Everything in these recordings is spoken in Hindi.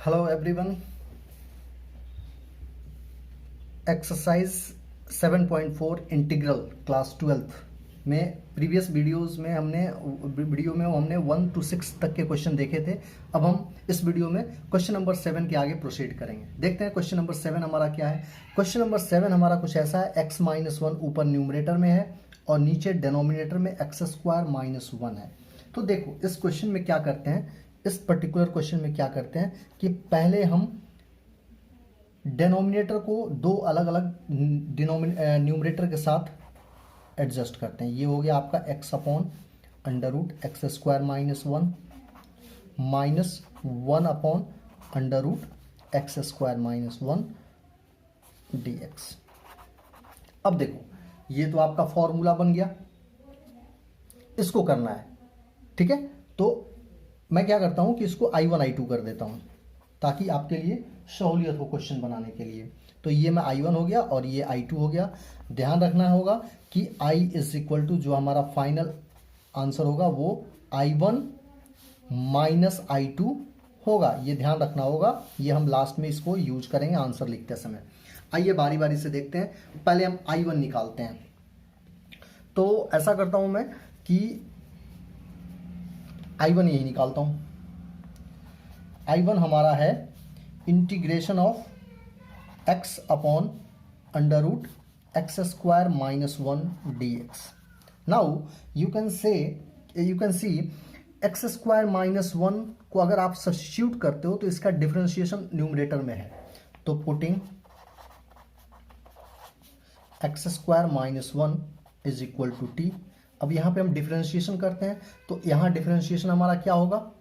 Hello everyone. Exercise 7.4 integral class 12 में प्रीवियस वीडियो में हमने 1 to 6 तक के क्वेश्चन देखे थे। अब हम इस वीडियो में क्वेश्चन नंबर 7 के आगे प्रोसीड करेंगे। देखते हैं क्वेश्चन नंबर 7 हमारा क्या है। क्वेश्चन नंबर 7 हमारा कुछ ऐसा है, x-1 ऊपर न्यूमरेटर में है और नीचे डिनोमिनेटर में x² -1 है। तो देखो इस क्वेश्चन में क्या करते हैं, इस पर्टिकुलर क्वेश्चन में क्या करते हैं कि पहले हम डिनोमिनेटर को दो अलग अलग न्यूमरेटर के साथ एडजस्ट करते हैं। ये हो गया आपका x/√x² -1 माइनस 1/√x² -1 dx। अब देखो ये तो आपका फॉर्मूला बन गया, इसको करना है, ठीक है। तो मैं क्या करता हूं कि इसको I1 I2 कर देता हूं ताकि आपके लिए सहूलियत हो क्वेश्चन बनाने के लिए। तो ये मैं I1 हो गया और ये I2 हो गया। ध्यान रखना होगा कि I = जो हमारा फाइनल आंसर होगा वो I1 - I2 होगा। ये ध्यान रखना होगा, ये हम लास्ट में इसको यूज करेंगे आंसर लिखते समय। आइए बारी बारी से देखते हैं। पहले हम I1 निकालते हैं। तो ऐसा करता हूं मैं कि I1 यही निकालता हूं। I1 हमारा है integration of x/√x² -1 dx। Now you can C x² -1 को अगर आप सब्स्टिट्यूट करते हो तो इसका डिफरेंशिएशन न्यूमरेटर में है। तो पुटिंग x² -1 = t। अब यहां पे हम डिफरेंशिएशन करते हैं तो यहां डिफरेंशिएशन हमारा क्या होगा,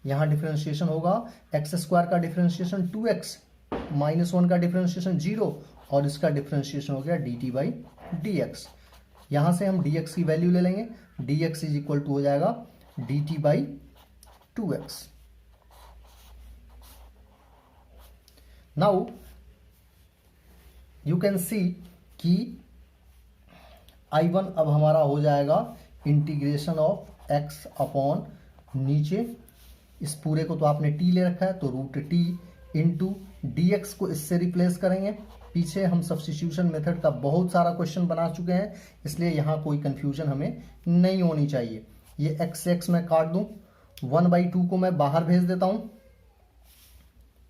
यहां डिफरेंशिएशन होगा x² का डिफरेंशिएशन 2x -1 का डिफरेंशिएशन 0 और इसका डिफरेंशिएशन हो गया dt/dx। यहां से हम dx की वैल्यू ले लेंगे, dx = हो जाएगा dt/2x। Now you can see कि I1 अब हमारा हो जाएगा इंटीग्रेशन ऑफ x अपॉन नीचे इस पूरे को तो आपने t ले रखा है तो √t इंटू dx को इससे रिप्लेस करेंगे। पीछे हम सब्स्टिट्यूशन मेथड का बहुत सारा क्वेश्चन बना चुके हैं, इसलिए यहाँ कोई कंफ्यूजन हमें नहीं होनी चाहिए। ये x मैं काट दूं, 1/2 को मैं बाहर भेज देता हूं,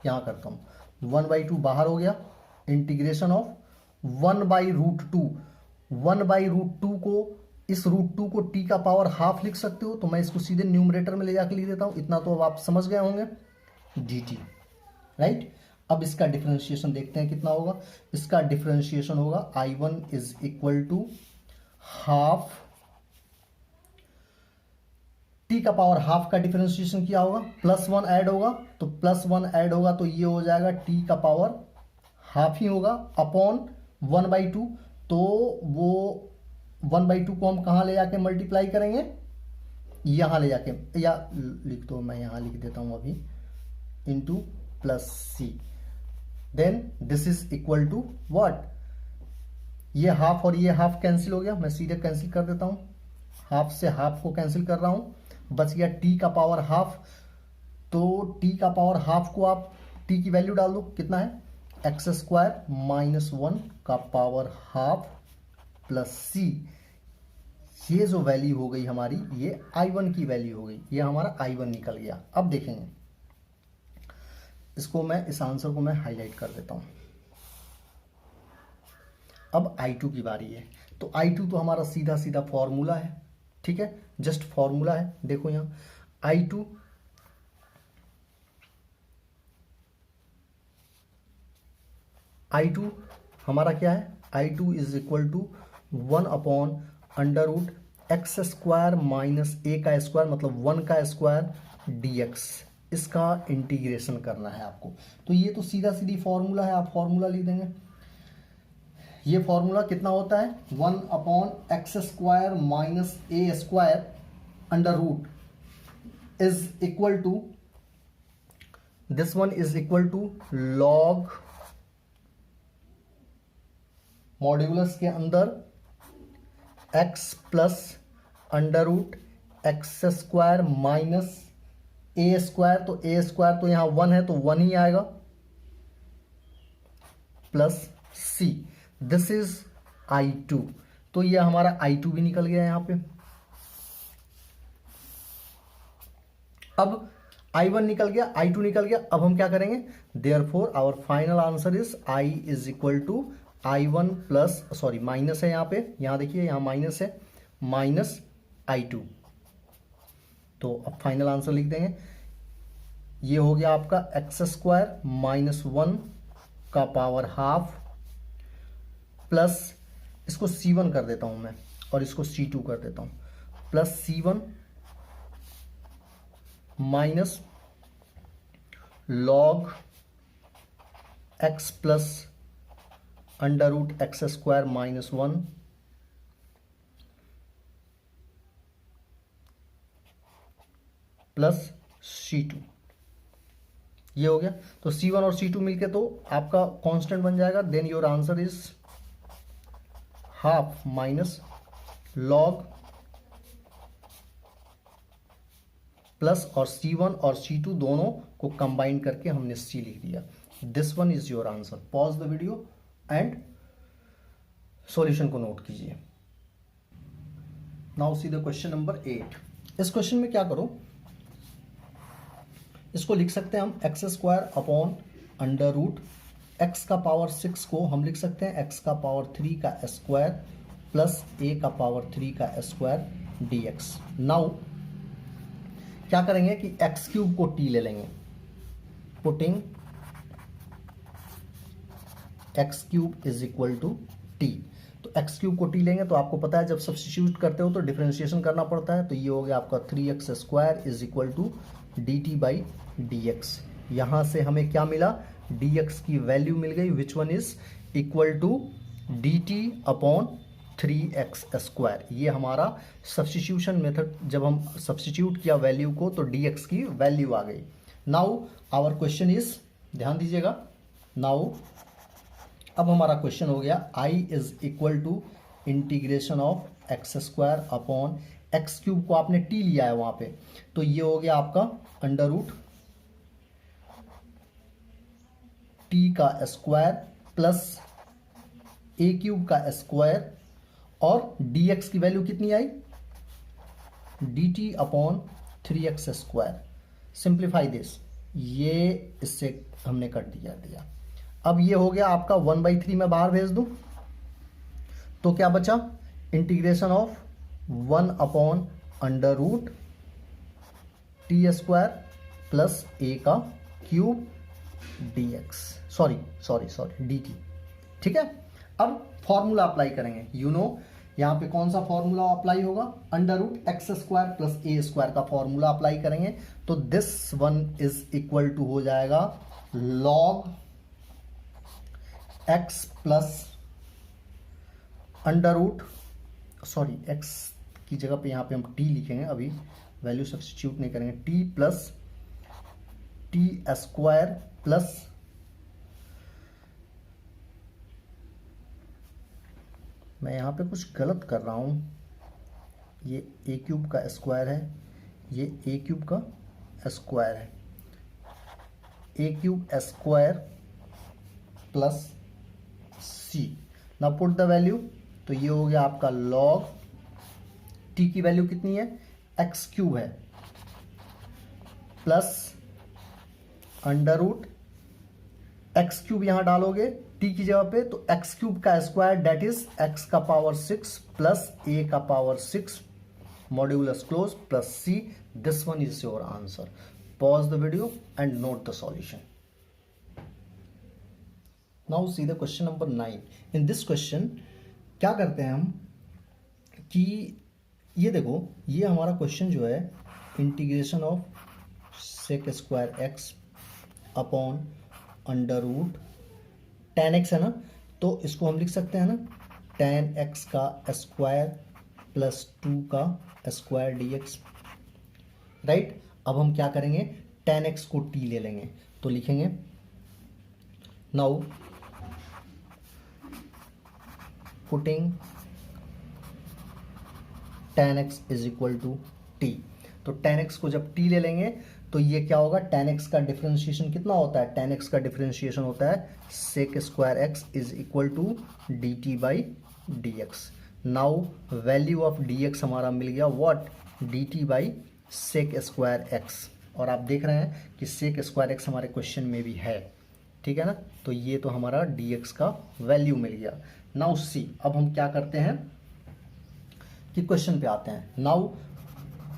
यहाँ करता हूं 1/2 बाहर हो गया। इंटीग्रेशन ऑफ 1/√2, 1/√2 को इस √2 को t का पावर हाफ लिख सकते हो, तो मैं इसको सीधे न्यूमरेटर में ले जाकर लिख देता हूं। इतना तो अब आप समझ गए होंगे, dt, राइट। अब इसका डिफरेंशिएशन देखते हैं कितना होगा। इसका डिफरेंशिएशन होगा I1 = हाफ, t का पावर हाफ का डिफरेंशिएशन क्या होगा, +1 ऐड होगा, तो +1 ऐड होगा तो ये हो जाएगा t का पावर हाफ ही होगा अपॉन 1/2। तो वो 1/2 को हम कहां ले जाके मल्टीप्लाई करेंगे, यहां ले जाके, या लिख दो, मैं यहां लिख देता हूं अभी, into +c। Then this is equal to what, ये हाफ और ये हाफ कैंसिल हो गया, मैं सीधे कैंसिल कर देता हूं, हाफ से हाफ को कैंसिल कर रहा हूं, बच गया t का पावर हाफ। तो t का पावर हाफ को आप t की वैल्यू डाल दो, कितना है x² -1 का पावर हाफ प्लस c। ये जो वैल्यू हो गई हमारी, ये I1 की वैल्यू हो गई, ये हमारा I1 निकल गया। अब देखेंगे इसको, मैं इस आंसर को मैं हाईलाइट कर देता हूं। अब I2 की बारी है। तो I2 तो हमारा सीधा सीधा फॉर्मूला है, ठीक है, जस्ट फॉर्मूला है। देखो यहां I2 हमारा क्या है, I2 = 1/√x² - a का स्क्वायर मतलब 1 का स्क्वायर dx। इसका इंटीग्रेशन करना है आपको। तो ये तो सीधा सीधी फॉर्मूला है, आप फॉर्मूला लिख देंगे। ये फॉर्मूला कितना होता है, 1/x² - a² under root is equal to, this one is equal to log modulus के अंदर x plus under root x² minus a square, तो ए स्क्वायर तो यहाँ 1 है तो 1 ही आएगा, plus c, this is I2, तो ये हमारा I2 भी निकल गया यहाँ पे। अब I1 निकल गया, I2 निकल गया, अब हम क्या करेंगे, therefore our final answer is I is equal to I1 plus, sorry minus है यहाँ पे, यहाँ देखिए यहाँ माइनस है, माइनस I2। तो अब फाइनल आंसर लिख देंगे, ये हो गया आपका एक्स स्क्वायर माइनस 1 का पावर हाफ प्लस, इसको C1 कर देता हूं मैं और इसको C2 कर देता हूं, plus C1 minus log x plus under root x square minus 1 plus C2, ये हो गया। तो C1 और C2 मिलके तो आपका कांस्टेंट बन जाएगा, then your answer is half minus log plus और C1 और C2 दोनों को कंबाइन करके हमने C लिख दिया। This one is your answer. Pause the video and solution को नोट कीजिए। Now see the question number 8। इस क्वेश्चन में क्या करो, इसको लिख सकते हैं हम x square upon under root x का पावर 6 को हम लिख सकते हैं एक्स का पावर 3 का स्क्वायर प्लस ए का पावर 3 का स्क्वायर dx। नाउ क्या करेंगे कि एक्स क्यूब को टी ले लेंगे, putting x cube is equal to t. तो एक्स क्यूब को टी लेंगे तो आपको पता है जब सब्स्टिट्यूट करते हो तो डिफरेंशिएशन करना पड़ता है, तो ये हो गया आपका 3x square is equal to dt by dx। यहां से हमें क्या मिला, dx की वैल्यू मिल गई which one is equal to dt upon 3x square. ये हमारा सब्स्टिट्यूशन मेथड, जब हम सब्स्टिट्यूट किया वैल्यू को तो dx की वैल्यू आ गई। नाउ आवर क्वेश्चन इज, ध्यान दीजिएगा, नाउ अब हमारा क्वेश्चन हो गया I is equal to integration of x square upon x cube को आपने टी लिया है वहां पे, तो ये हो गया आपका अंडर रूट टी का स्क्वायर प्लस ए क्यूब का स्क्वायर और dx की वैल्यू कितनी आई, dt upon 3x square. Simplify this, ये इससे हमने कट दिया। अब ये हो गया आपका 1/3 में बाहर भेज दूं तो क्या बचा, integration of 1 upon under root t square plus a का क्यूब dx, सॉरी dt। ठीक है, अब फॉर्मूला अप्लाई करेंगे। यहां पे कौन सा फॉर्मूला अप्लाई होगा, under root x square plus a square का फॉर्मूला अप्लाई करेंगे, तो this one is equal to हो जाएगा log x plus under root, sorry x की जगह पे यहां पे हम टी लिखेंगे, अभी वैल्यू सब्स्टिट्यूट नहीं करेंगे, T plus T square plus मैं यहां पे कुछ गलत कर रहा हूं, ये ए क्यूब का स्क्वायर है, ये ए क्यूब का स्क्वायर है, a cube square plus c. Now put the value, तो ये हो गया आपका लॉग टी की वैल्यू कितनी है, एक्स क्यूब है plus under root x cube यहां डालोगे टी की जगह पे, तो एक्स क्यूब का स्क्वायर डेट इज एक्स का पावर 6 प्लस ए का power 6 modulus close plus c. This one is your answer. Pause the video and note the solution. Now see the question number 9। In this question क्या करते हैं हम कि ये देखो, ये हमारा क्वेश्चन जो है integration of sec square x upon under root tan x है ना, तो इसको हम लिख सकते हैं ना tan x का स्क्वायर प्लस 2 का स्क्वायर dx, राइट। अब हम क्या करेंगे, tan x को t ले लेंगे, तो लिखेंगे now putting tan x is equal to t। तो टेन एक्स को जब टी ले लेंगे तो ये क्या होगा, टेन एक्स का डिफरेंशिएशन कितना होता है, टेन एक्स का डिफरेंशिएशन होता है sec square x is equal to d t by d x. Now value of d x हमारा मिल गया what, d t by sec square x. और आप देख रहे हैं कि सेक स्क्वायर एक्स हमारे क्वेश्चन में भी है, ठीक है ना। तो ये तो हमारा डी एक्स का वैल्यू मिल गया। नाउ सी, अब हम क्या करते हैं कि क्वेश्चन पे आते हैं। नाउ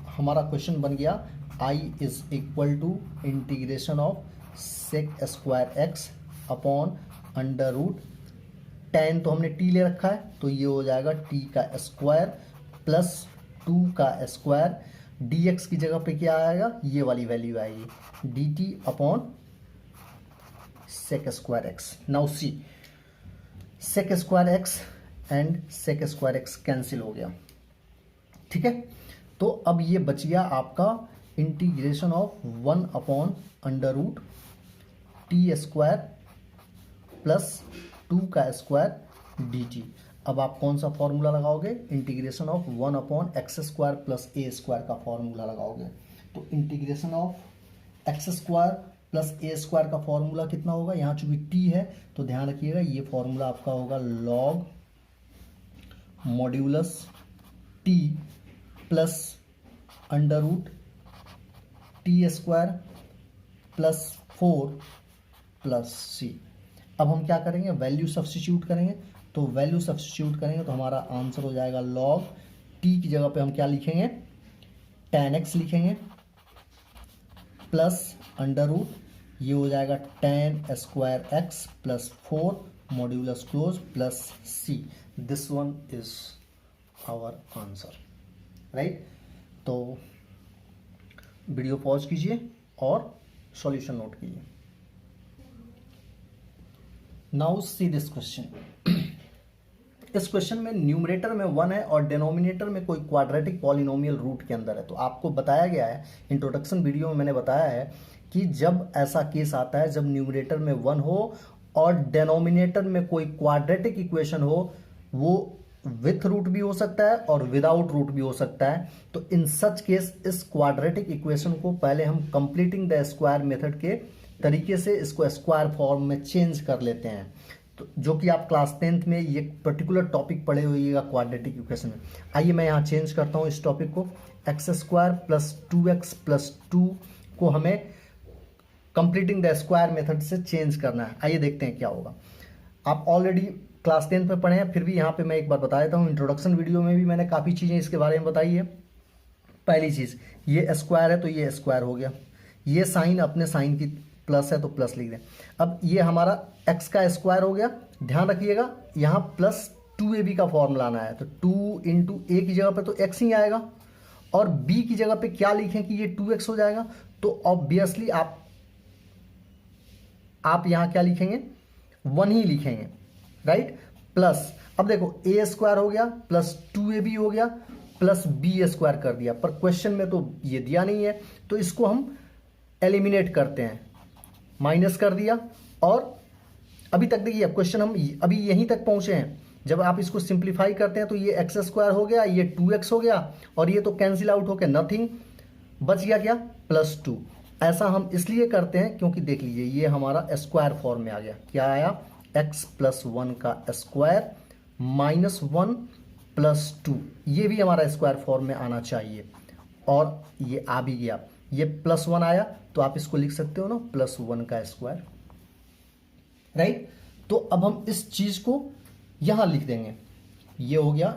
हमारा क्वेश्चन बन गया i is equal to integration of sec square x upon under root tan, तो हमने t ले रखा है तो ये हो जाएगा t का स्क्वायर प्लस 2 का स्क्वायर, dx की जगह पे क्या आएगा, ये वाली वैल्यू आएगी dt upon sec square x. Now see, sec square x and sec square x cancel हो गया, ठीक है। तो अब ये बच गया आपका integration of 1 upon under root t square plus 2 का स्क्वायर डी टी। अब आप कौन सा फॉर्मूला लगाओगे, integration of 1 upon x square plus a square का फॉर्मूला लगाओगे। तो integration of x square plus a square का फॉर्मूला कितना होगा, यहाँ चूंकि टी है तो ध्यान रखिएगा ये फॉर्मूला आपका होगा log modulus t plus under root t square plus 4 plus c. अब हम क्या करेंगे, वैल्यू सब्स्टिट्यूट करेंगे। तो वैल्यू सब्स्टिट्यूट करेंगे तो हमारा आंसर हो जाएगा लॉग टी की जगह पे हम क्या लिखेंगे, टेन एक्स लिखेंगे प्लस अंडर रूट, ये हो जाएगा tan square x plus 4 modulus close plus c. This one is our answer, right. तो वीडियो पॉज कीजिए और सॉल्यूशन नोट कीजिए। Now see this question. इस क्वेश्चन में न्यूमरेटर में 1 है और डिनोमिनेटर में कोई क्वाड्रेटिक पॉलिनोमियल रूट के अंदर है। तो आपको बताया गया है, इंट्रोडक्शन वीडियो में मैंने बताया है कि जब ऐसा केस आता है जब न्यूमरेटर में 1 हो और डिनोमिनेटर में कोई क्वाड्रेटिक इक्वेशन हो, वो विथ रूट भी हो सकता है और विदाउट रूट भी हो सकता है। तो इन सच केस इस क्वाड्रेटिक इक्वेशन को पहले हम कंप्लीटिंग द स्क्वायर मेथड के तरीके से इसको स्क्वायर फॉर्म में चेंज कर लेते हैं। तो जो कि आप क्लास 10th में ये पर्टिकुलर टॉपिक पढ़े हुएगा क्वाड्रेटिक इक्वेशन में। आइए मैं यहाँ चेंज करता हूँ इस टॉपिक को, x square plus 2x plus 2 को हमें कंप्लीटिंग द स्क्वायर मेथड से चेंज करना है। आइए देखते हैं क्या होगा। आप ऑलरेडी क्लास 10th में पढ़े हैं, फिर भी यहाँ पे मैं एक बार बता देता हूँ। इंट्रोडक्शन वीडियो में भी मैंने काफ़ी चीज़ें इसके बारे में बताई है। पहली चीज़, ये स्क्वायर है तो ये स्क्वायर हो गया, ये साइन अपने साइन की प्लस है तो प्लस लिख दें। अब ये हमारा x का स्क्वायर हो गया, ध्यान रखिएगा यहाँ प्लस 2ab का फॉर्मूला आना है। तो 2 इंटू ए की जगह पे तो x ही आएगा और b की जगह पे क्या लिखें कि ये 2x हो जाएगा। तो ऑब्वियसली आप यहाँ क्या लिखेंगे, 1 ही लिखेंगे, राइट। प्लस अब देखो a स्क्वायर हो गया प्लस 2ab हो गया प्लस b स्क्वायर कर दिया, पर क्वेश्चन में तो ये दिया नहीं है तो इसको हम एलिमिनेट करते हैं, माइनस कर दिया। और अभी तक देखिए क्वेश्चन हम अभी यहीं तक पहुंचे हैं। जब आप इसको सिंप्लीफाई करते हैं तो ये एक्स स्क्वायर हो गया, ये 2x हो गया और ये तो कैंसिल आउट हो गया, नथिंग बच गया क्या, प्लस 2। ऐसा हम इसलिए करते हैं क्योंकि देख लीजिए ये हमारा स्क्वायर फॉर्म में आ गया। क्या आया, x प्लस 1 का स्क्वायर माइनस 1 प्लस 2, ये भी हमारा स्क्वायर फॉर्म में आना चाहिए और ये आ भी गया। ये प्लस 1 आया तो आप इसको लिख सकते हो ना प्लस 1 का स्क्वायर, राइट। तो अब हम इस चीज को यहां लिख देंगे। ये हो गया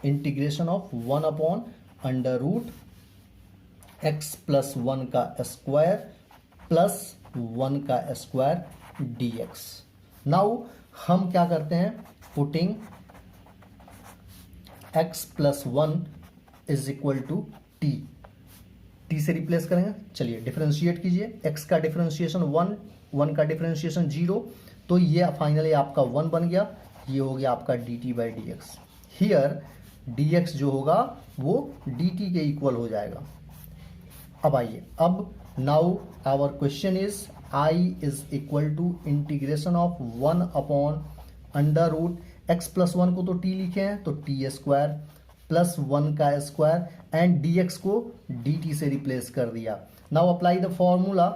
integration of 1 upon under root x plus 1 का स्क्वायर प्लस 1 का स्क्वायर dx। नाउ हम क्या करते हैं, putting x plus 1 is equal to t से रिप्लेस करेंगे। चलिए डिफरेंशिएट कीजिए, x का डिफरेंशिएशन 1 का डिफरेंशिएशन 0, तो ये फाइनली आपका 1 बन गया। ये हो गया आपका dt by d x. Here dx जो होगा वो dt के इक्वल हो जाएगा। अब आइए, अब now our question is i is equal to integration of 1 upon under root x plus 1 को तो t लिखे हैं तो t स्क्वायर प्लस 1 का स्क्वायर एंड dx को dt से रिप्लेस कर दिया। Now apply the formula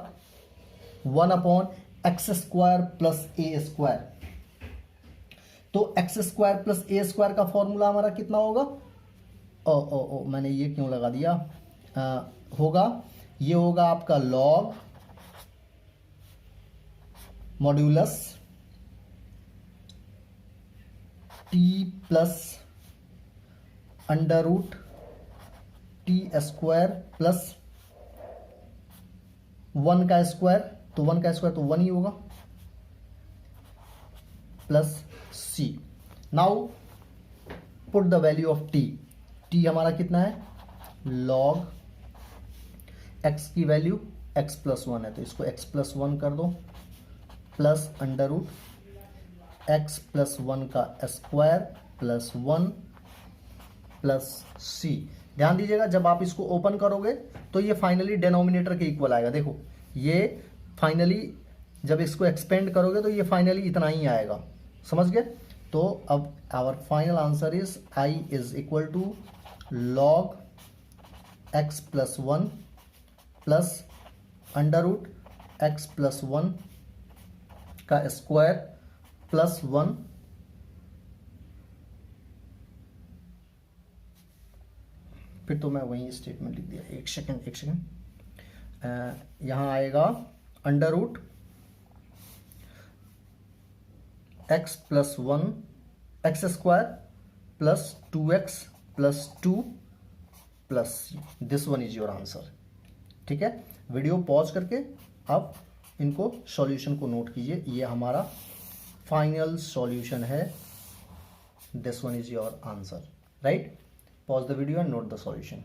1 upon x square plus a square. तो x square plus a square का फॉर्मूला हमारा कितना होगा? ओ मैंने ये क्यों लगा दिया? ये होगा आपका log modulus t plus under root t square plus 1 का स्क्वायर, तो 1 का स्क्वायर तो 1 ही होगा, plus c. Now put the value of t. T हमारा कितना है? लॉग एक्स की वैल्यू एक्स प्लस 1 है, तो इसको एक्स प्लस 1 कर दो, plus under root x plus 1 का स्क्वायर प्लस 1 प्लस सी। ध्यान दीजिएगा, जब आप इसको ओपन करोगे तो ये फाइनली डिनोमिनेटर के इक्वल आएगा। देखो ये फाइनली जब इसको एक्सपेंड करोगे तो ये फाइनली इतना ही आएगा, समझ गए? तो अब our final answer is I is equal to log x plus 1 plus under root x plus 1 का स्क्वायर प्लस 1 फिर तो मैं वही स्टेटमेंट लिख दिया। एक सेकेंड यहां आएगा under root x plus 1 x square plus 2x plus 2 plus this one is your answer. ठीक है, वीडियो पॉज करके आप इनको सॉल्यूशन को नोट कीजिए। ये हमारा फाइनल सॉल्यूशन है। This one is your answer, right? Pause the video and note the solution.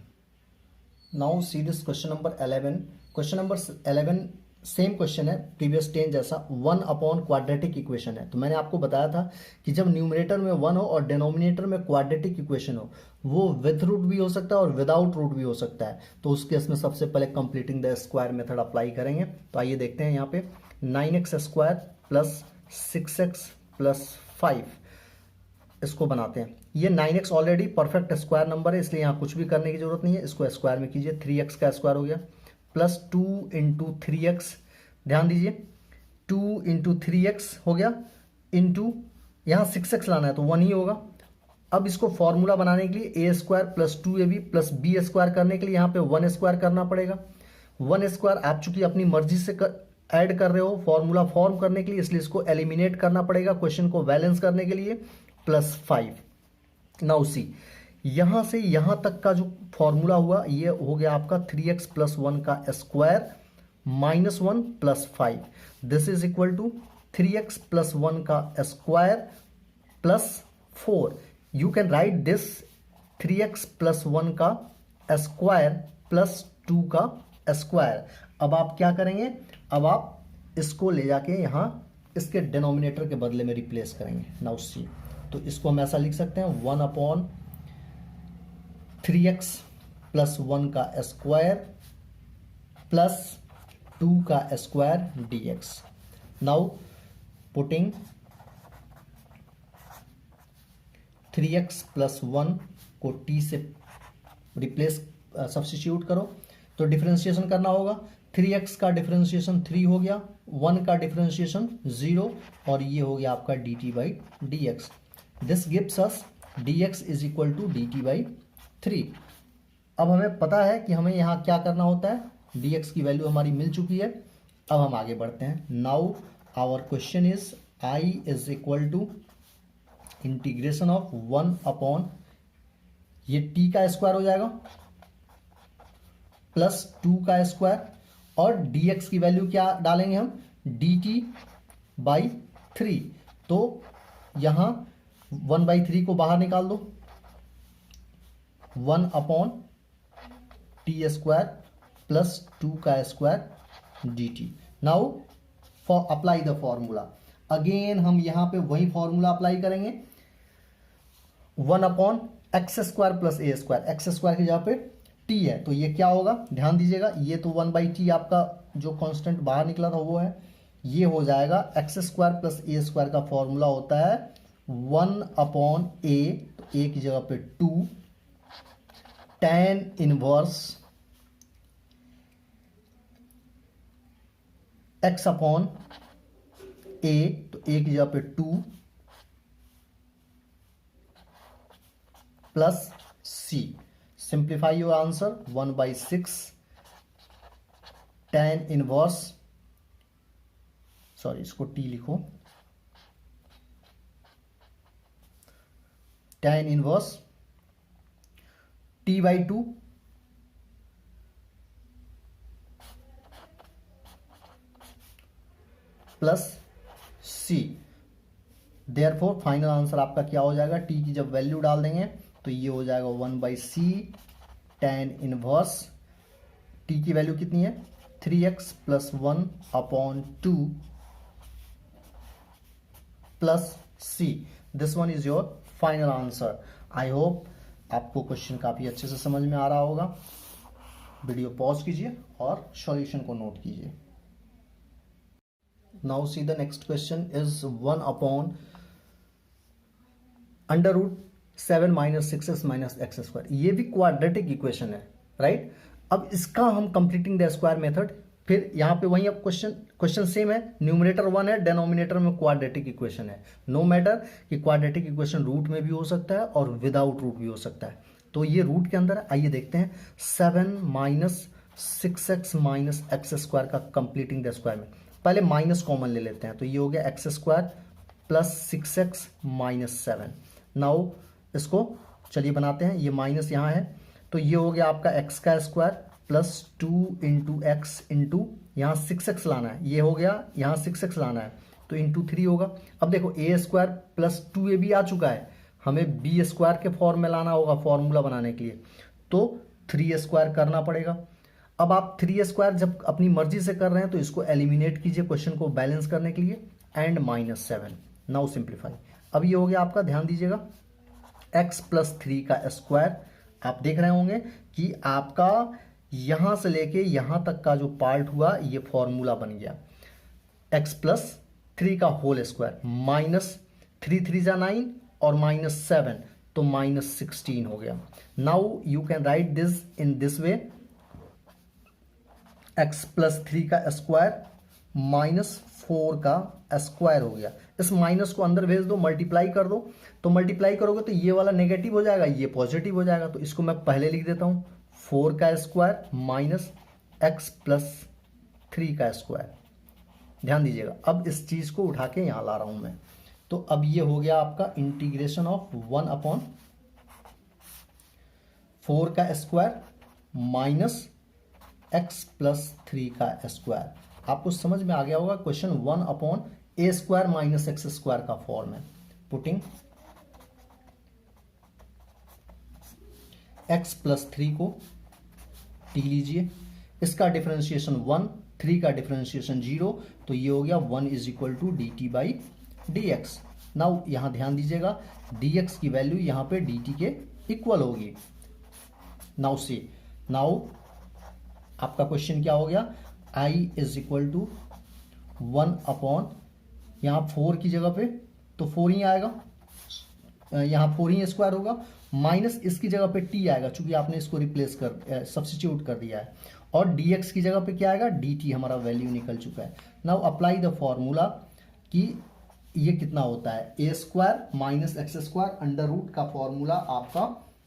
Now see this question number 11। Question number 11 same question है प्रीवियस 10 जैसा, 1 अपॉन क्वाड्रेटिक इक्वेशन है। तो मैंने आपको बताया था कि जब न्यूमरेटर में 1 हो और डिनोमिनेटर में क्वाड्रेटिक इक्वेशन हो, वो विद रूट भी हो सकता है और विदाउट रूट भी हो सकता है। तो उस केस में सबसे पहले completing the square method apply करेंगे। तो आइए देखते हैं यहाँ पे 9x square plus 6x plus 5 इसको बनाते हैं। ये 9x already perfect square number है, इसलिए यहाँ कुछ भी करने की जरूरत नहीं है। इसको स्क्वायर में कीजिए, 3x का स्क्वायर हो गया प्लस 2 इंटू 3x, ध्यान दीजिए 2 इंटू 3x हो गया, इंटू यहाँ 6x लाना है तो 1 ही होगा। अब इसको फॉर्मूला बनाने के लिए a square plus 2ab plus b square करने के लिए यहाँ पे 1 स्क्वायर करना पड़ेगा। 1 स्क्वायर आप चूंकि अपनी मर्जी से ऐड कर रहे हो फॉर्मूला फॉर्म करने के लिए, इसलिए इसको एलिमिनेट करना पड़ेगा क्वेश्चन को बैलेंस करने के लिए, प्लस 5। नाउ सी यहां से यहां तक का जो फॉर्मूला हुआ ये हो गया आपका 3x प्लस 1 का square minus 1 plus 5। This is equal to 3x plus 1 का square plus 4। You can write this 3x plus 1 का स्क्वायर प्लस 2 का स्क्वायर। अब आप क्या करेंगे? अब आप इसको ले जाके यहां इसके डिनोमिनेटर के बदले में रिप्लेस करेंगे। नाउ सी, तो इसको हम ऐसा लिख सकते हैं 1 अपॉन 3x प्लस 1 का स्क्वायर प्लस 2 का square dx। Now putting 3x plus 1 को t से रिप्लेस सब्स्टिट्यूट करो तो डिफरेंशिएशन करना होगा। 3x का डिफरेंशिएशन 3 हो गया, 1 का डिफरेंशिएशन 0 और ये हो गया आपका dt by dx। This gives us dx is equal to dt by 3। अब हमें पता है कि हमें यहाँ क्या करना होता है, dx की वैल्यू हमारी मिल चुकी है। अब हम आगे बढ़ते हैं। Now our question is i is equal to integration of 1 upon ये t का स्क्वायर हो जाएगा प्लस 2 का स्क्वायर और dx की वैल्यू क्या डालेंगे हम, dt बाई 3। तो यहां 1/3 को बाहर निकाल दो, 1 अपॉन टी स्क्वायर प्लस 2 का square dt। Now for apply the formula, again हम यहां पे वही फॉर्मूला अप्लाई करेंगे। 1 upon x square plus a square, x square की जगह पे t है तो ये क्या होगा, ध्यान दीजिएगा ये तो 1/t आपका जो कांस्टेंट बाहर निकला था वो है, ये हो जाएगा x square plus a square का फॉर्मूला होता है 1 अपॉन ए, तो ए की जगह पे 2 tan inverse x upon a, तो a की जगह पे 2 plus c, simplify your answer 1/6 tan inverse, sorry इसको t लिखो, tan inverse t/2 plus c। Therefore final answer आपका क्या हो जाएगा, t की जब वैल्यू डाल देंगे तो ये हो जाएगा 1/c tan इनवर्स, t की वैल्यू कितनी है 3x plus 1/2 plus c। This one is your final answer. I hope आपको क्वेश्चन काफी अच्छे से समझ में आ रहा होगा। वीडियो पॉज कीजिए और सॉल्यूशन को नोट कीजिए। Now see the next question is 1 upon under root 7 minus 6x minus x square. ये भी क्वाड्रेटिक इक्वेशन है, राइट। अब इसका हम कंप्लीटिंग द स्क्वायर मेथड, फिर यहां पे वही अब क्वेश्चन सेम है, न्यूमरेटर 1 है, डेनोमिनेटर में क्वाड्रेटिक इक्वेशन है। नो मैटर कि क्वाड्रेटिक इक्वेशन रूट में भी हो सकता है और विदाउट रूट भी हो सकता है। तो ये रूट के अंदर है। आइए देखते हैं 7 minus 6x minus x square का कंप्लीटिंग द स्क्वायर में। पहले माइनस कॉमन ले लेते हैं, तो ये हो गया x square plus 6x minus 7। Now इसको चलिए बनाते हैं, ये माइनस यहाँ है तो ये हो गया आपका एक्स का square plus 2 into x into यहाँ 6x लाना है, ये हो गया यहाँ 6x लाना है तो इंटू 3 होगा। अब देखो ए स्क्वायर प्लस 2ab आ चुका है, हमें बी स्क्वायर के फॉर्म में लाना होगा फॉर्मूला बनाने के लिए, तो 3 स्क्वायर करना पड़ेगा। अब आप 3 स्क्वायर जब अपनी मर्जी से कर रहे हैं तो इसको एलिमिनेट कीजिए क्वेश्चन को बैलेंस करने के लिए, एंड माइनस 7। Now simplify. अब ये हो गया आपका, ध्यान दीजिएगा, x प्लस 3 का स्क्वायर। आप देख रहे होंगे कि आपका यहां से लेके यहां तक का जो पार्ट हुआ ये फॉर्मूला बन गया, x प्लस 3 का होल स्क्वायर माइनस 3 3 जा 9 और माइनस 7 तो माइनस 16 हो गया। Now you can write this in this way, x plus 3 का स्क्वायर माइनस 4 का स्क्वायर हो गया। इस माइनस को अंदर भेज दो, मल्टीप्लाई कर दो, तो मल्टीप्लाई करोगे तो ये वाला नेगेटिव हो जाएगा, ये पॉजिटिव हो जाएगा। तो इसको मैं पहले लिख देता हूं, 4 का स्क्वायर माइनस x प्लस 3 का स्क्वायर। ध्यान दीजिएगा, अब इस चीज को उठा के यहां ला रहा हूं मैं। तो अब ये हो गया आपका इंटीग्रेशन ऑफ 1 अपॉन 4 का स्क्वायर माइनस x प्लस 3 का स्क्वायर। आपको समझ में आ गया होगा, question 1 upon a square minus x square का फॉर्म है। पुटिंग x प्लस 3 को t लीजिए, इसका डिफरेंशिएशन 1, 3 का डिफरेंशिएशन 0, तो ये हो गया 1 is equal to dt by dx। Now यहां ध्यान दीजिएगा, dx की वैल्यू यहां पे dt के इक्वल होगी। नाउ सी, नाउ आपका क्वेश्चन क्या हो गया, i is equal to 1 upon, यहां 4 की जगह पे तो 4 ही आएगा, यहां 4 ही स्क्वायर होगा, माइनस इसकी जगह पे t आएगा चूंकि आपने इसको रिप्लेस कर सब्स्टिट्यूट कर दिया है, और dx की जगह पे क्या आएगा, dt, हमारा वैल्यू निकल चुका है। नाउ अप्लाई द फॉर्मूला कि ये कितना होता है, a square minus x square under root का फॉर्मूला आपका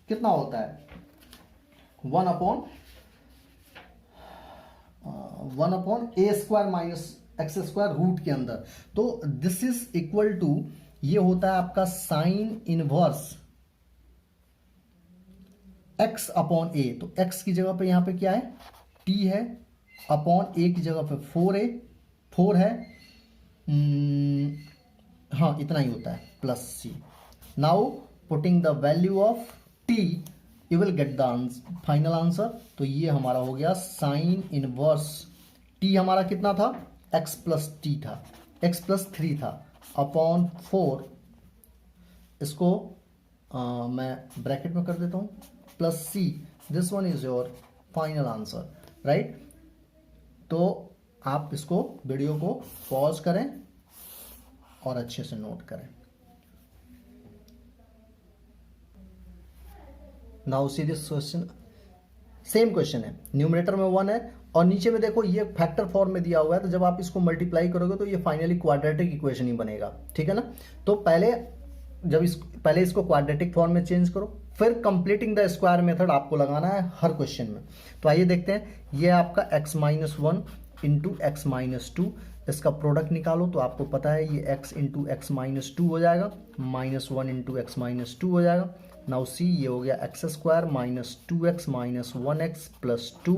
कितना होता है, 1 upon a square minus x square root के अंदर, तो दिस इज इक्वल टू, ये होता है आपका sine inverse x upon a. तो x की जगह पे यहां पे क्या है, t है, अपॉन ए की जगह पे 4 है, हाँ इतना ही होता है, plus c। Now putting the value of t you will get the final answer. तो ये हमारा हो गया साइन इनवर्स, t हमारा कितना था, x प्लस t था, x प्लस 3 था, अपॉन 4, इसको मैं ब्रैकेट में कर देता हूं, plus c। This one is your final answer, right. तो आप इसको वीडियो को पॉज करें और अच्छे से नोट करें। Now see this question, same question है, न्यूमरेटर में 1 है और नीचे में देखो ये फैक्टर फॉर्म में दिया हुआ है, तो जब आप इसको मल्टीप्लाई करोगे तो ये फाइनली क्वाड्रेटिक इक्वेशन ही बनेगा, ठीक है ना। तो पहले इसको क्वाड्रेटिक फॉर्म में चेंज करो, फिर कंप्लीटिंग द स्क्वायर मेथड आपको लगाना है हर क्वेश्चन में। तो आइए देखते हैं, ये आपका x-1 इंटू x-2, इसका प्रोडक्ट निकालो तो आपको पता है ये x इंटू x-2 हो जाएगा, -1 इंटू x-2 हो जाएगा। नाउ सी, ये हो गया x² minus 2x minus 1x plus 2,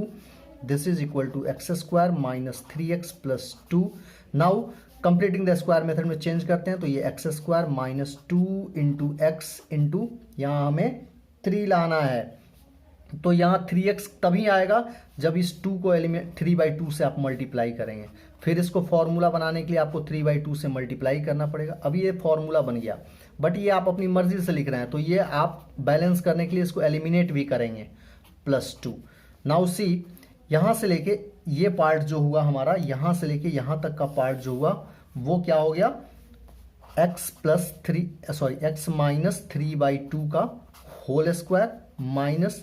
this is equal to x² minus 3x plus 2। Now completing the square method में चेंज करते हैं, तो ये x² minus 2 into x into यहाँ हमें 3 लाना है, तो यहाँ 3x तभी आएगा जब इस 2 को एलिमिनेट 3/2 से आप मल्टीप्लाई करेंगे। फिर इसको फॉर्मूला बनाने के लिए आपको 3/2 से मल्टीप्लाई करना पड़ेगा। अभी ये फॉर्मूला बन गया, बट ये आप अपनी मर्जी से लिख रहे हैं, तो ये आप बैलेंस करने के लिए इसको एलिमिनेट भी करेंगे, +2। नाउ सी, यहाँ से लेके ये पार्ट जो हुआ हमारा, यहाँ से लेके यहाँ तक का पार्ट जो हुआ वो क्या हो गया, x माइनस 3/2 का होल स्क्वायर माइनस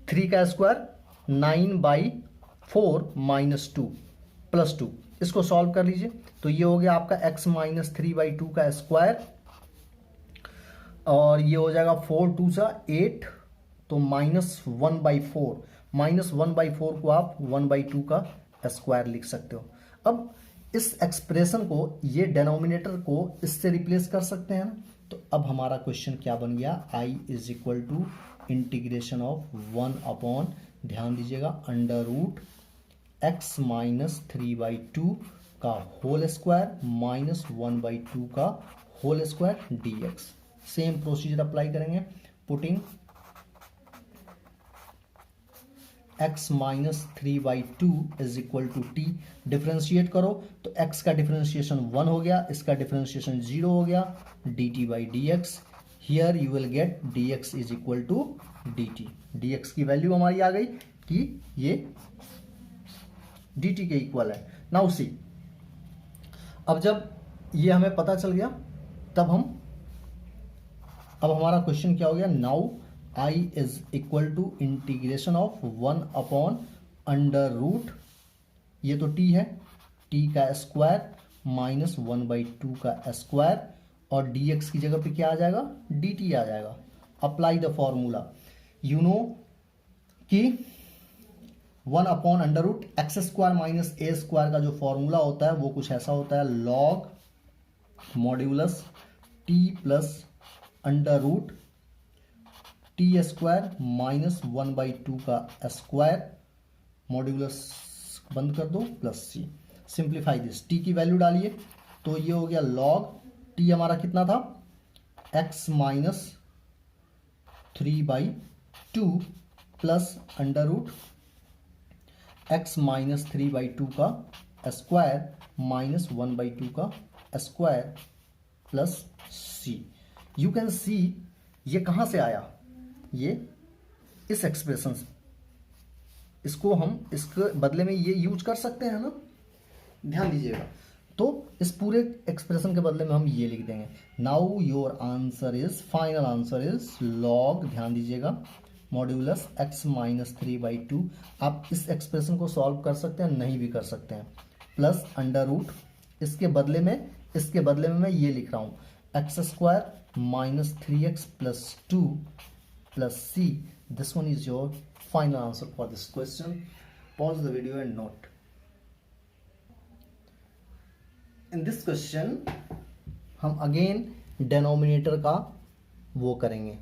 3 का स्क्वायर 9/4 माइनस 2 प्लस 2। इसको सॉल्व कर लीजिए, तो ये हो गया आपका x माइनस 3/2 का स्क्वायर और ये हो जाएगा 4 2 सा 8, तो -1/4, -1/4 को आप 1/2 का स्क्वायर लिख सकते हो। अब इस एक्सप्रेशन को, ये डिनोमिनेटर को इससे रिप्लेस कर सकते हैं ना। तो अब हमारा क्वेश्चन क्या बन गया, I is equal to integration of 1 upon, ध्यान दीजिएगा, अंडर रूट x माइनस 3/2 का होल स्क्वायर माइनस 1/2 का whole square dx। Same procedure apply करेंगे, putting x minus 3/2 is equal to t, differentiate करो तो x का डिफ्रेंशिएशन 1 हो गया, इसका डिफ्रेंशिएशन 0 हो गया, dt/dx। Here you will get dx is equal to dt। dx की वैल्यू हमारी आ गई कि ये dt के इक्वल है। नाउ सी, अब जब ये हमें पता चल गया, अब हमारा क्वेश्चन क्या हो गया, now I is equal to integration of 1 upon under root, ये तो t है, t का स्क्वायर माइनस 1/2 का स्क्वायर और dx की जगह पे क्या आ जाएगा, dt आ जाएगा। Apply the formula, you know कि 1 upon under root x² minus a² का जो फॉर्मूला होता है वो कुछ ऐसा होता है, log modulus t plus under root t² minus 1/2 का स्क्वायर, मॉड्यूलस बंद कर दो, plus c। Simplify this, t की वैल्यू डालिए, तो ये हो गया लॉग t हमारा कितना था, x minus 3/2 plus under root x minus 3/2 का स्क्वायर माइनस 1/2 का square plus c। You can see ये कहाँ से आया, ये इस एक्सप्रेशन से, इसको हम इसके बदले में ये यूज कर सकते हैं ना, ध्यान दीजिएगा। तो इस पूरे एक्सप्रेशन के बदले में हम ये लिख देंगे, now your answer is, final answer is log, ध्यान दीजिएगा, मॉड्यूलस x माइनस 3/2। आप इस एक्सप्रेशन को सॉल्व कर सकते हैं, नहीं भी कर सकते हैं, प्लस अंडर रूट, इसके बदले में मैं ये लिख रहा हूँ, x² minus 3x plus 2 plus C. This one is your final answer for this question. Pause the video and note. In this question, हम again denominator का वो करेंगे,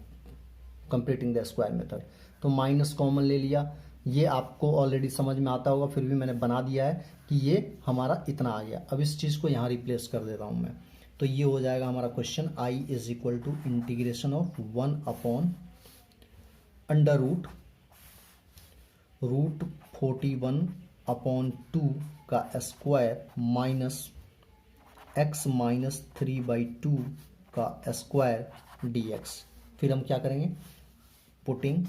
completing the square method। तो माइनस कॉमन ले लिया, ये आपको ऑलरेडी समझ में आता होगा, फिर भी मैंने बना दिया है कि ये हमारा इतना आ गया। अब इस चीज़ को यहाँ रिप्लेस कर देता हूँ मैं, तो ये हो जाएगा हमारा question, I is equal to integration of 1 upon under root 41 upon 2 का स्क्वायर माइनस x माइनस 3/2 का स्क्वायर dx। फिर हम क्या करेंगे, putting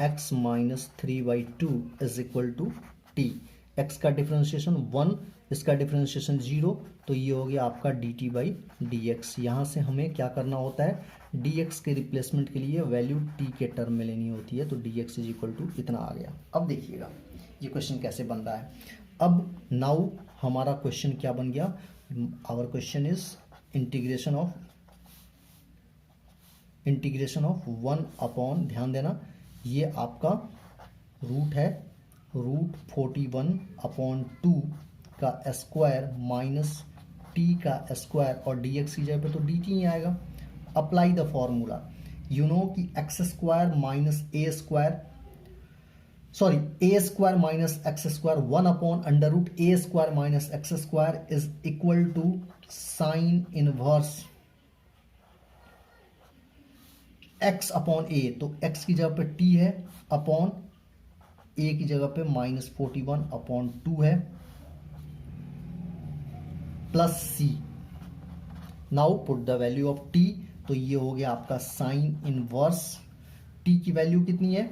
x minus 3/2 is equal to t, x का डिफ्रेंशिएशन 1, इसका डिफ्रेंशिएशन 0, तो ये हो गया आपका dt/dx। यहाँ से हमें क्या करना होता है, dx के रिप्लेसमेंट के लिए वैल्यू t के टर्म में लेनी होती है, तो dx इज इक्वल टू इतना आ गया। अब देखिएगा ये क्वेश्चन कैसे बन रहा है। अब नाउ हमारा क्वेश्चन क्या बन गया, our question is integration of 1 upon, ध्यान देना ये आपका रूट है, रूट 41 अपॉन 2 का स्क्वायर माइनस टी का स्क्वायर, और dx की जगह पे तो dt ही आएगा। Apply the formula, you know कि x square minus a square, sorry a square minus x square 1 upon under root a square minus x square is equal to sine inverse x upon a, तो x की जगह पे t है अपॉन a की जगह पे माइनस 41 अपॉन 2 है plus c। Now put the value of t, तो ये हो गया आपका साइन इनवर्स, t की वैल्यू कितनी है,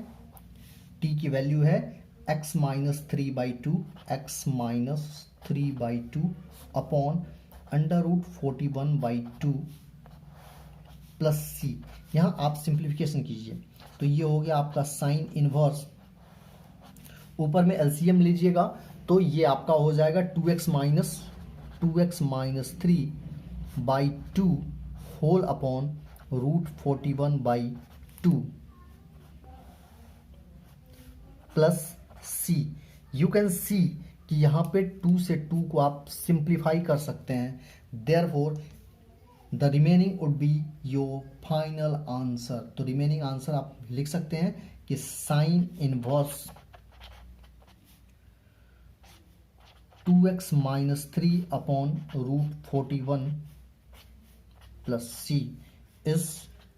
t की वैल्यू है x minus 3/2, x minus 3/2 upon under root 41/2 plus c। यहाँ आप सिंप्लीफिकेशन कीजिए, तो ये हो गया आपका साइन इनवर्स, ऊपर में एलसीएम लीजिएगा तो ये आपका हो जाएगा 2x minus 3/2 whole upon root 41/2 plus c। You can see कि यहाँ पे 2 से 2 को आप सिंप्लीफाई कर सकते हैं, therefore the remaining would be your final answer. तो रिमेनिंग आंसर आप लिख सकते हैं कि sine inverse 2x minus 3 upon root 41 plus c is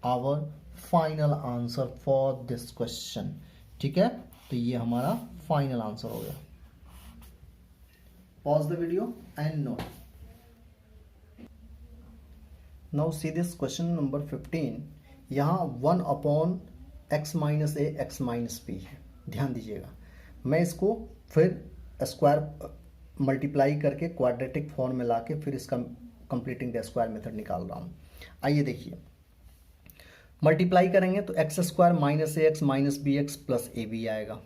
our final answer for this question. ठीक है, तो ये हमारा फाइनल आंसर हो गया। Pause the video and note. Now see this question number 15। यहाँ 1 upon x minus a x minus b है, ध्यान दीजिएगा। मैं इसको फिर स्क्वायर मल्टीप्लाई करके क्वाड्रेटिक फॉर्म में लाके फिर इसका कंप्लीटिंग द स्क्वायर मेथड निकाल रहा हूँ। आइए देखिए, मल्टीप्लाई करेंगे तो x square minus a x minus b x plus a b आएगा।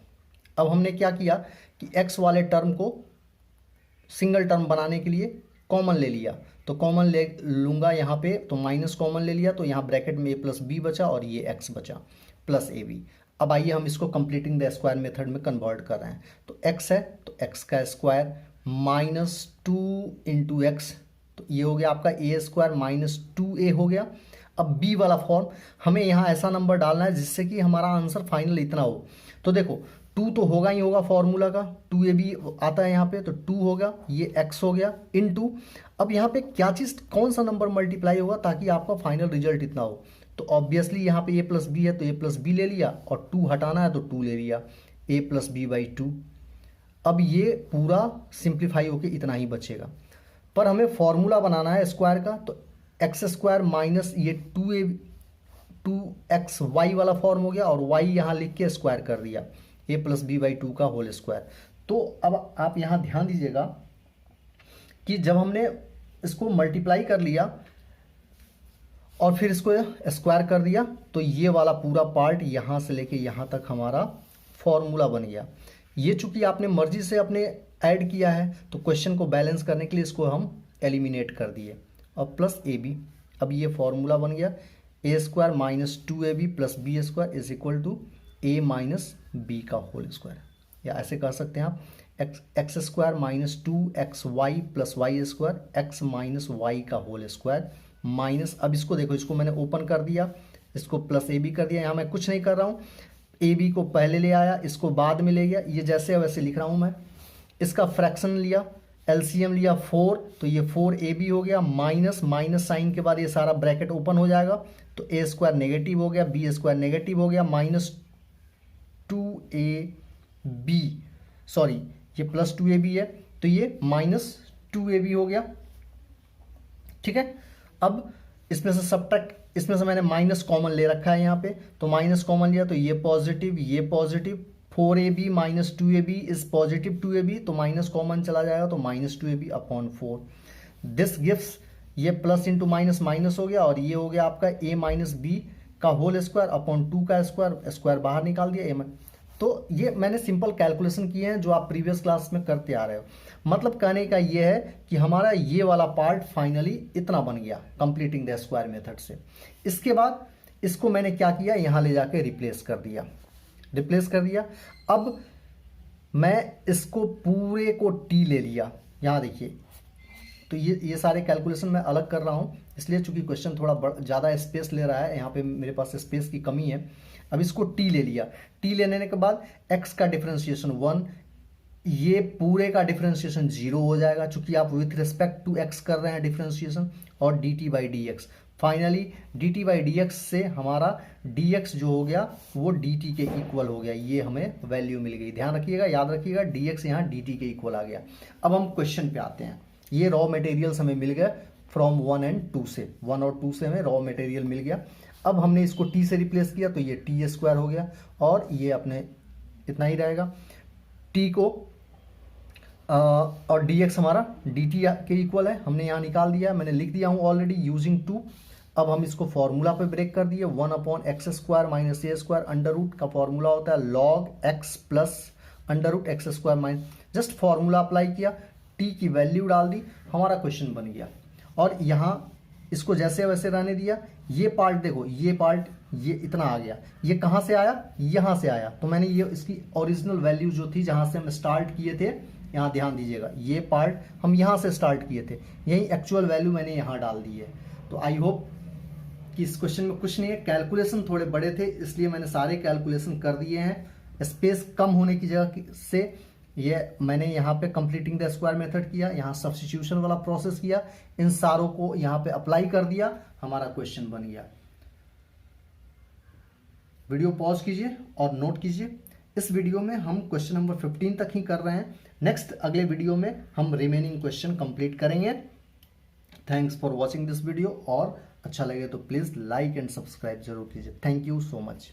अब हमने क्या किया कि एक्स वाले टर्म को सिंगल टर्म बनाने के लिए कॉमन ले लिया, तो कॉमन ले लूँगा यहाँ पे, तो माइनस कॉमन ले लिया, तो यहाँ ब्रैकेट में ए प्लस बी बचा और ये एक्स बचा प्लस ए बी। अब आइए हम इसको कंप्लीटिंग द स्क्वायर मेथड में कन्वर्ट कर रहे हैं। तो एक्स है तो एक्स का स्क्वायर माइनस 2 इंटू एक्स, तो ये हो गया आपका ए स्क्वायर माइनस 2a हो गया। अब बी वाला फॉर्म हमें यहाँ ऐसा नंबर डालना है जिससे कि हमारा आंसर फाइनल इतना हो। तो देखो 2 तो होगा ही होगा फॉर्मूला का, 2ab आता है यहाँ पे, तो 2 होगा, ये x हो गया इनटू, अब यहाँ पे क्या चीज़ कौन सा नंबर मल्टीप्लाई होगा ताकि आपका फाइनल रिजल्ट इतना हो। तो ऑब्वियसली यहाँ पे a प्लस बी है तो a प्लस बी ले लिया, और 2 हटाना है तो 2 ले लिया, a प्लस बी बाई 2। अब ये पूरा सिंप्लीफाई होके इतना ही बचेगा, पर हमें फॉर्मूला बनाना है स्क्वायर का, तो एक्स स्क्वायर माइनस ये 2xy वाला फॉर्म हो गया, और y यहाँ लिख के स्क्वायर कर दिया, a प्लस बी बाई 2 का होल स्क्वायर। तो अब आप यहाँ ध्यान दीजिएगा कि जब हमने इसको मल्टीप्लाई कर लिया और फिर इसको स्क्वायर कर दिया, तो ये वाला पूरा पार्ट यहाँ से लेके यहाँ तक हमारा फॉर्मूला बन गया। ये चूंकि आपने मर्जी से अपने ऐड किया है, तो क्वेश्चन को बैलेंस करने के लिए इसको हम एलिमिनेट कर दिए, और प्लस ए बी। अब ये फॉर्मूला बन गया a square minus 2ab plus b square is equal to a minus b का होल स्क्वायर, या ऐसे कर सकते हैं आप x square minus 2xy plus y square x minus y का होल स्क्वायर माइनस, अब इसको देखो, इसको मैंने ओपन कर दिया, इसको प्लस ए बी कर दिया। यहाँ मैं कुछ नहीं कर रहा हूँ, ए बी को पहले ले आया, इसको बाद में ले गया, ये जैसे है वैसे लिख रहा हूँ मैं। इसका फ्रैक्शन लिया, एलसीएम लिया 4, तो ये 4ab हो गया, माइनस माइनस साइन के बाद ये सारा ब्रैकेट ओपन हो जाएगा, तो ए स्क्वायर नेगेटिव हो गया, बी स्क्वायर नेगेटिव हो गया, माइनस 2ab, सॉरी ये प्लस 2ab है, तो ये माइनस 2ab हो गया। ठीक है, अब इसमें से सब्ट्रैक्ट, इसमें से मैंने माइनस कॉमन ले रखा है यहाँ पे, तो माइनस कॉमन लिया तो ये positive 4ab minus 2ab is positive 2ab, तो माइनस कॉमन चला जाएगा तो minus 2ab upon 4। This gives, ये प्लस इंटू माइनस माइनस हो गया और ये हो गया आपका a माइनस बी का होल स्क्वायर अपॉन 2 का स्क्वायर, स्क्वायर बाहर निकाल दिया a। तो ये मैंने सिंपल कैलकुलेशन किए हैं जो आप प्रीवियस क्लास में करते आ रहे हो। मतलब कहने का ये है कि हमारा ये वाला पार्ट फाइनली इतना बन गया कंप्लीटिंग द स्क्वायर मेथड से। इसके बाद इसको मैंने क्या किया, यहाँ ले जाके रिप्लेस कर दिया। अब मैं इसको पूरे को टी ले लिया, यहाँ देखिए। तो ये सारे कैलकुलेशन मैं अलग कर रहा हूँ इसलिए चूंकि क्वेश्चन थोड़ा ज़्यादा स्पेस ले रहा है, यहाँ पे मेरे पास स्पेस की कमी है। अब इसको टी ले लिया, टी लेने के बाद x का डिफरेंशिएशन 1, ये पूरे का डिफरेंशिएशन 0 हो जाएगा चूंकि आप विथ रिस्पेक्ट टू x कर रहे हैं डिफरेंशिएशन, और dt by d x. Finally dt by d x से हमारा dx जो हो गया वो dt के इक्वल हो गया, ये हमें वैल्यू मिल गई। ध्यान रखिएगा, याद रखिएगा, dx यहाँ dt के इक्वल आ गया। अब हम क्वेश्चन पे आते हैं। ये रॉ मटेरियल्स हमें मिल गए फ्रॉम 1 एंड 2 से, 1 और 2 से हमें रॉ मटेरियल मिल गया। अब हमने इसको t से रिप्लेस किया तो ये टी स्क्वायर हो गया और ये अपने इतना ही रहेगा t को और dx हमारा dt के इक्वल है, हमने यहाँ निकाल दिया, मैंने लिख दिया हूँ ऑलरेडी यूजिंग 2। अब हम इसको फॉर्मूला पे ब्रेक कर दिए, 1 upon x square minus a square, under root का फॉर्मूला होता है log x plus under root x square minus, just formula apply किया, t की वैल्यू डाल दी, हमारा क्वेश्चन बन गया। और यहाँ इसको जैसे वैसे रहने दिया। ये पार्ट देखो, ये पार्ट ये इतना आ गया, ये कहाँ से आया, यहाँ से आया। तो मैंने ये इसकी ओरिजिनल वैल्यू जो थी जहाँ से हम स्टार्ट किए थे, यहाँ ध्यान दीजिएगा, ये पार्ट हम यहाँ से स्टार्ट किए थे, यही एक्चुअल वैल्यू मैंने यहाँ डाल दी है। तो आई होप कि इस क्वेश्चन में कुछ नहीं है, कैलकुलेशन थोड़े बड़े थे इसलिए मैंने सारे कैलकुलेशन कर दिए हैं। स्पेस कम होने की जगह से ये मैंने यहाँ पे कंप्लीटिंग द स्क्वायर मेथड किया, यहाँ सब्स्टिट्यूशन वाला प्रोसेस किया, इन सारों को यहाँ पे अप्लाई कर दिया, हमारा क्वेश्चन बन गया। वीडियो पॉज कीजिए और नोट कीजिए। इस वीडियो में हम क्वेश्चन नंबर 15 तक ही कर रहे हैं। नेक्स्ट अगले वीडियो में हम रिमेनिंग क्वेश्चन कंप्लीट करेंगे। Thanks for watching this video, और अच्छा लगे तो प्लीज़ लाइक एंड सब्सक्राइब जरूर कीजिए। Thank you so much.